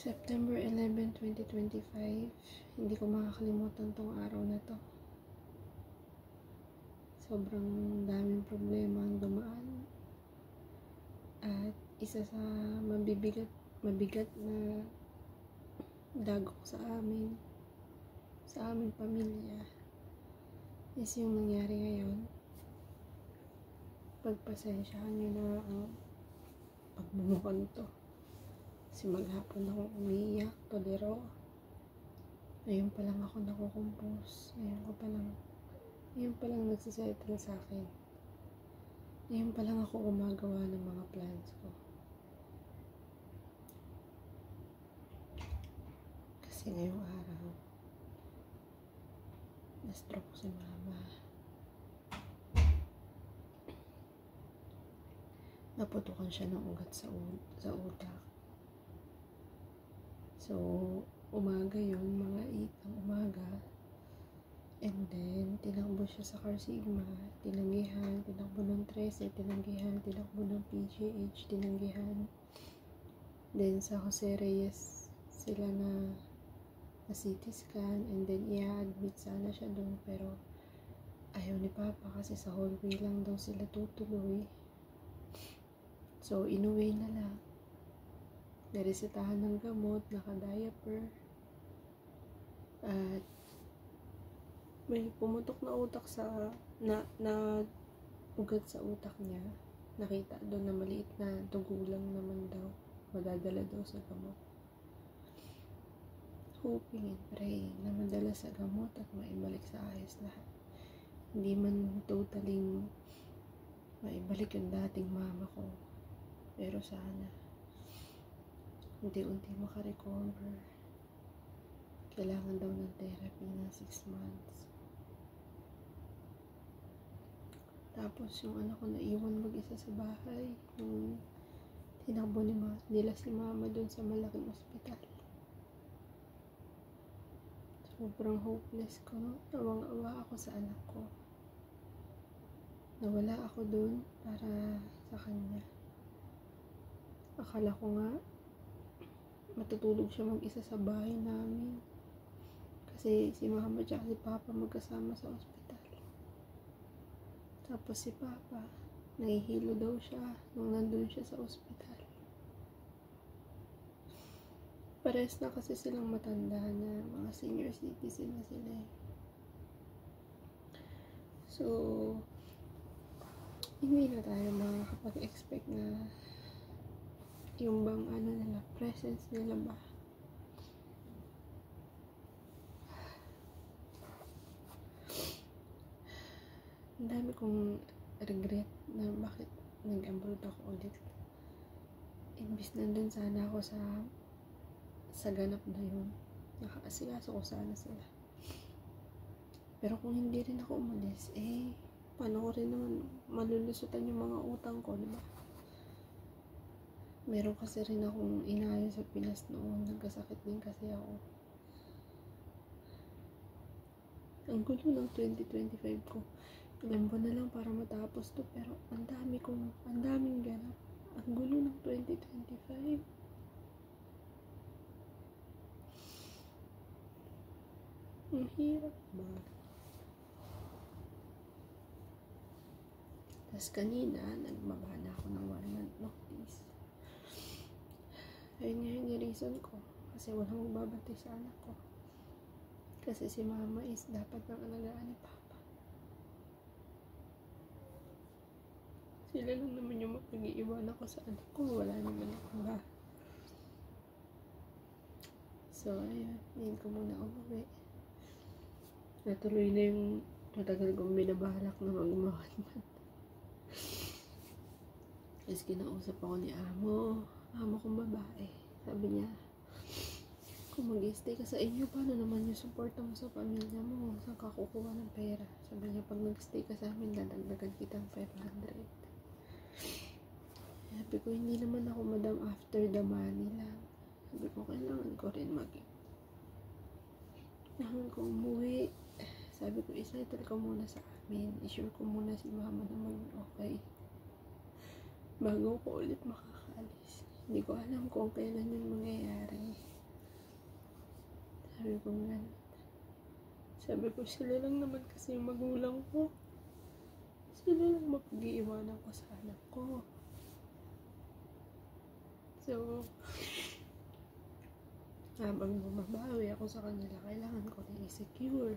September 11, 2025. Hindi ko makakalimutan tong araw na to. Sobrang daming problema ang dumaan. At isa sa mabigat na dagok sa aming pamilya is yung nangyari ngayon. Pagpasensyahan nyo na ang pagmumukan to. Kasi maghapon ako umiiyak, tolero. Ngayon pa lang ako nakukumpos. Ngayon pa lang nagsisettle sa akin. Ngayon pa lang ako gumagawa ng mga plans ko. Kasi ngayong araw, na-stroke si mama. Naputukan siya ng ugat sa utak. So, umaga yun, mga 8 ng umaga. And then, tinakbo siya sa Car Sigma, tinanggihan, tinakbo ng 13, tinanggihan, tinakbo ng PGH, tinanggihan. Then, sa Jose Reyes, sila na CT scan, and then i-admit sana siya doon, pero ayaw ni Papa kasi sa hallway lang daw sila tutuloy. So, inuwi na lang. Naresetahan ng gamot, naka-diaper. At may pumutok na utak na ugat sa utak niya. Nakita doon na maliit na dugo lang naman daw. Madadala daw sa gamot. Hoping and praying na madala sa gamot at maibalik sa ayos lahat. Hindi man totaling maibalik yung dating mama ko. Pero sana unti-unti makarecover. Kailangan daw ng therapy ng 6 months. Tapos yung anak ko naiwan mag-isa sa bahay. Yung tinakbo nila si mama dun sa malaking ospital. Sobrang hopeless ko. Awang-awa ako sa anak ko. Nawala ako dun para sa kanya. Akala ko nga matutulog siya mag-isa sa bahay namin. Kasi si mama at si papa magkasama sa ospital. Tapos si papa, nahihilo daw siya nung nandun siya sa ospital. Pares na kasi silang matanda na mga senior citizen na sila eh. So, hindi na tayo makakapag-expect na yung bang nila, presence nila ba? Ang dami kong regret na bakit nag-abroad ako ulit. Imbis nandun sana ako sa ganap na yun. Nakaasikaso ko sana sila. Pero kung hindi rin ako umalis, paano ko rin naman malulusutan yung mga utang ko, diba? Meron kasi rin akong inaayos sa Pinas noon. Nagkasakit din kasi ako. Ang gulo ng 2025 ko. Ilang buwan na lang para matapos to. Pero ang daming ganap. Ang gulo ng 2025. Ang hirap ba? Tapos kanina, nagbaba na ako ng 1 month notice. Ayun nga yung reason ko. Kasi walang magbabantay sa anak ko. Kasi si mama is dapat nang alagaan ni papa. Sila lang naman yung mapag-iiwan ako sa anak ko. Wala naman ako ba. So, ayun. Ngayon ko muna umuwi. Natuloy na yung matagal kong binabalak na magmawan-man. Tapos kinausap ako ni amo kong babae. Sabi niya, kung mag-stay ka sa inyo, paano naman yung suporta mo sa pamilya mo? Saan ka kukuha ng pera? Sabi niya, pag nag-stay ka sa amin, dadagdagan kitang 500. Sabi ko, hindi naman ako madam after the money lang. Sabi ko, kailangan ko rin kailangan ko umuwi. Sabi ko, isettle ko muna sa amin. I-sure ko muna si mama na mag-okay. Bago ko ulit makakaalis. Hindi ko alam kung kailan yun mangyayari. Sabi ko nga, sabi ko sila lang naman kasi yung magulang ko. Sila lang mapag-iiwanan ko sa anak ko. So, habang bumabawi ako sa kanila, kailangan ko rin i-secure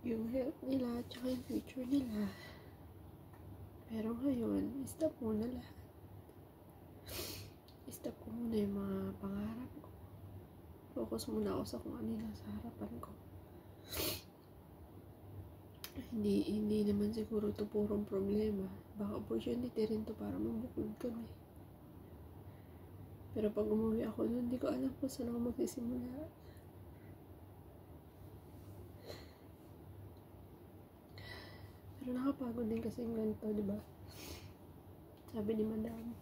yung health nila at yung future nila. Pero ngayon, stop muna lahat. Stop ko muna yung mga pangarap ko. Focus muna ako sa kung ano yung nasa harapan ko. Hindi naman siguro ito purong problema. Baka opportunity rin to para mabukod kami. Pero pag umuwi ako nun, hindi ko alam kung saan ako magsisimula. Pero nakapagod din kasi yung ganito, di ba? Sabi ni Madam,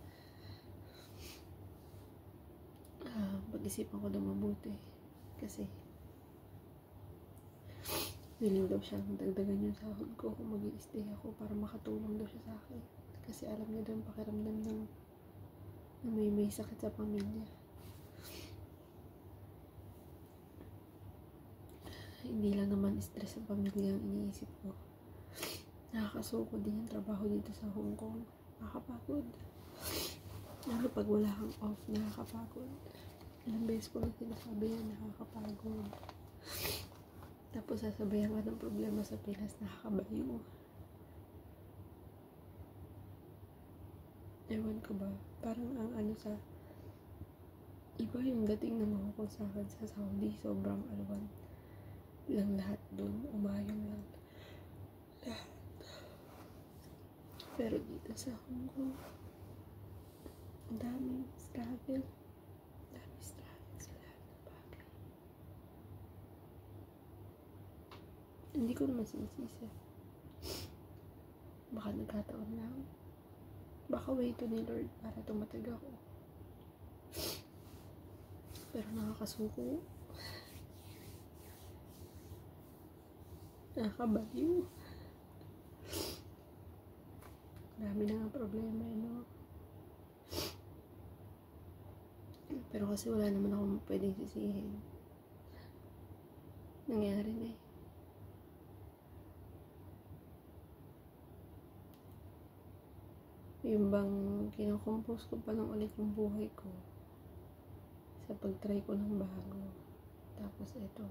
pag-isipan ko daw mabuti. Kasi, willing daw siyang dagdagan yung sahod ko kung mag-i-stay ako para makatulong daw siya sa akin. Kasi alam niya daw yung pakiramdam ng na may sakit sa pamilya. Hindi lang naman stress sa pamilya ang iniisip ko. Nakakasuko din yung trabaho dito sa Hong Kong. Nakakapagod. Lalo pag wala kang off, nakakapagod. Ilang beses ko na sinasabi yan, nakakapagod. Tapos sasabayan ka ng problema sa Pinas, nakakabayo. Ewan ko ba, parang ang ano sa iba yung dating na mahukol sa akin sa Saudi, sobrang alwan lang lahat dun, umayong lang lahat. Pero dito sa Hong Kong, ang daming struggle sa lahat ng bagay. Hindi ko naman sinisisi. Baka nagkataon lang. Baka way to ni Lord para tumatag ako. Pero nakakasuko. Nakakabaliw. Dami na nga problema, no? Pero kasi wala naman akong pwedeng sisihin. Nangyari na eh. Yung bang kinakompose ko pa lang ulit yung buhay ko sa pag-try ko ng bago. Tapos ito,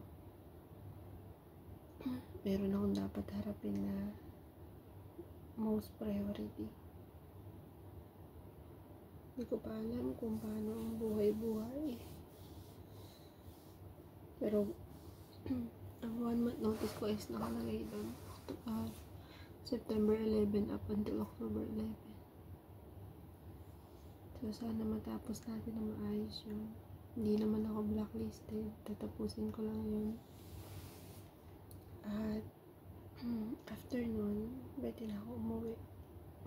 meron akong dapat harapin na most priority. Hindi ko pa alam kung paano ang buhay-buhay. Pero ang 1 month notice ko is nakalagay doon. September 11 up until October 11. So, sana matapos natin na maayos yun. Hindi naman ako blacklisted. Tatapusin ko lang yun. At, after nun, pwede na ako umuwi.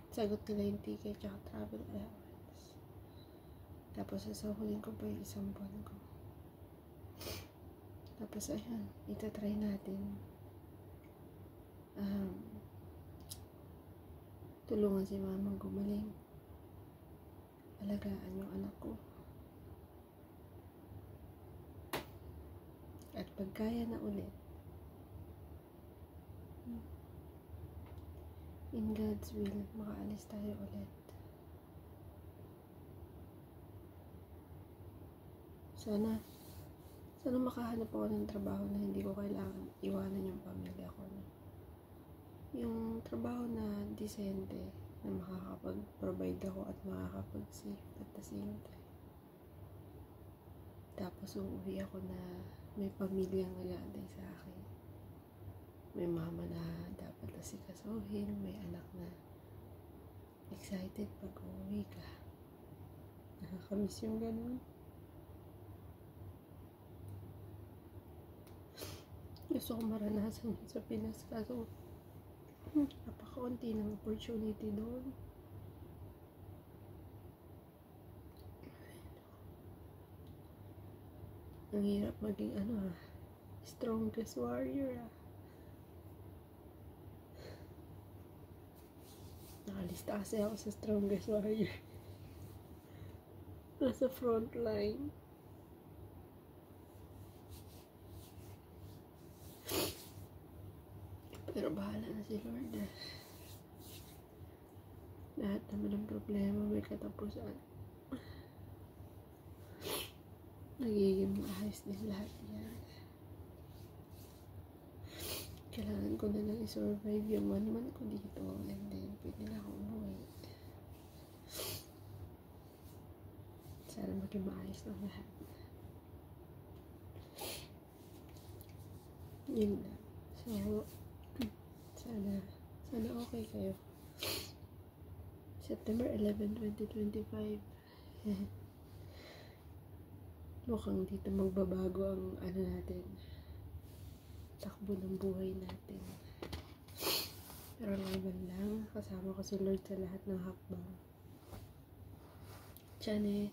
Sagot nila yung ticket tsaka travel allowance. Tapos, sasahulin ko pa yung isang buwan ko. Tapos, ayun, itatry natin. Tulungan si mamang gumaling. Alagaan yung anak ko. At pagkaya na ulit, in God's will, makaalis tayo ulit. Sana makahanap ako ng trabaho na hindi ko kailangan iwanan yung pamilya ko. Yung trabaho na disente, na makakapag-provide ako at makakapag-save at the same time. Tapos uuwi ako na may pamilyang nag-aantay sa akin. May mama na dapat asikasuhin, may anak na excited pag uuwi ka. Nakakamiss yung ganun. Gusto ko maranasan sa Pinas, kaso napakaunti ng opportunity doon. Ang hirap maging strongest warrior Nakalista kasi ako sa strongest warrior. Nasa front line. Pero bahala na si Lord. Lahat naman ng problema may katapusan. Nagiging maayos din lahat yan. Kailangan ko na lang i-survive yung 1 month ko dito. And then, pwede na ako umuwi. Sana maging maayos lang lahat. Yun lang. So, sana okay kayo. September 11, 2025. Mukhang dito magbabago ang natin. Takbo ng buhay natin. Pero laban lang. Kasama ko si Lord sa lahat ng hakbang. Tiyan eh.